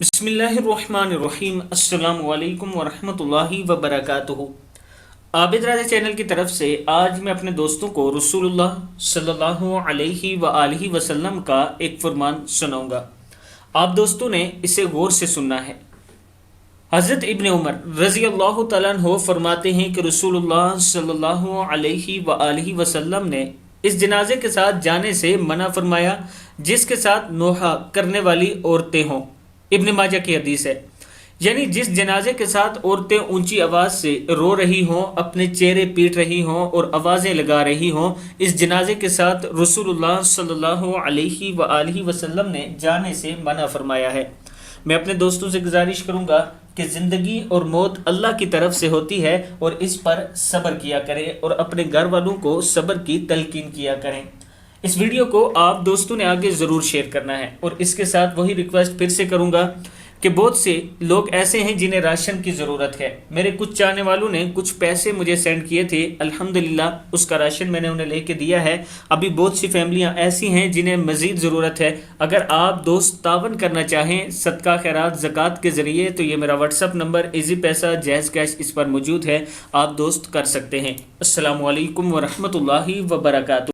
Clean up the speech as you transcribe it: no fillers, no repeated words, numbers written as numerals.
बिस्मिल्लाहिर्रहमानिर्रहीम। अस्सलामु अलैकुम वरहमतुल्लाहि वबरकातुहू। आबिद राजा चैनल की तरफ से आज मैं अपने दोस्तों को रसूलुल्लाह सल्लल्लाहु अलैहि व आलिहि वसल्लम का एक फरमान सुनाऊंगा। आप दोस्तों ने इसे गौर से सुनना है। हज़रत इब्न उमर रज़ी अल्लाह तआला अन्हु फरमाते हैं कि रसूलुल्लाह सल्लल्लाहु अलैहि व आलिहि वसल्लम ने इस जनाजे के साथ जाने से मना फरमाया जिसके साथ नोहा करने वाली औरतें हों। इब्न माजा की हदीस है, यानी जिस जनाजे के साथ औरतें ऊंची आवाज़ से रो रही हों, अपने चेहरे पीट रही हों और आवाज़ें लगा रही हों, इस जनाजे के साथ रसूलुल्लाह सल्लल्लाहु अलैहि व आलिहि वसल्लम ने जाने से मना फरमाया है। मैं अपने दोस्तों से गुजारिश करूंगा कि ज़िंदगी और मौत अल्लाह की तरफ से होती है और इस पर सब्र किया करें और अपने घर वालों को सब्र की तलकीन किया करें। इस वीडियो को आप दोस्तों ने आगे ज़रूर शेयर करना है और इसके साथ वही रिक्वेस्ट फिर से करूंगा कि बहुत से लोग ऐसे हैं जिन्हें राशन की ज़रूरत है। मेरे कुछ चाहने वालों ने कुछ पैसे मुझे सेंड किए थे, अल्हम्दुलिल्लाह उसका राशन मैंने उन्हें लेके दिया है। अभी बहुत सी फैमिलियां ऐसी हैं जिन्हें मज़ीद ज़रूरत है। अगर आप दोस्त तावन करना चाहें सदका खैरात ज़कात के ज़रिए तो ये मेरा व्हाट्सअप नंबर इजी पैसा जैज़ कैश इस पर मौजूद है, आप दोस्त कर सकते हैं। अस्सलामु अलैकुम वरहमतुल्लाहि वबरकातुहू।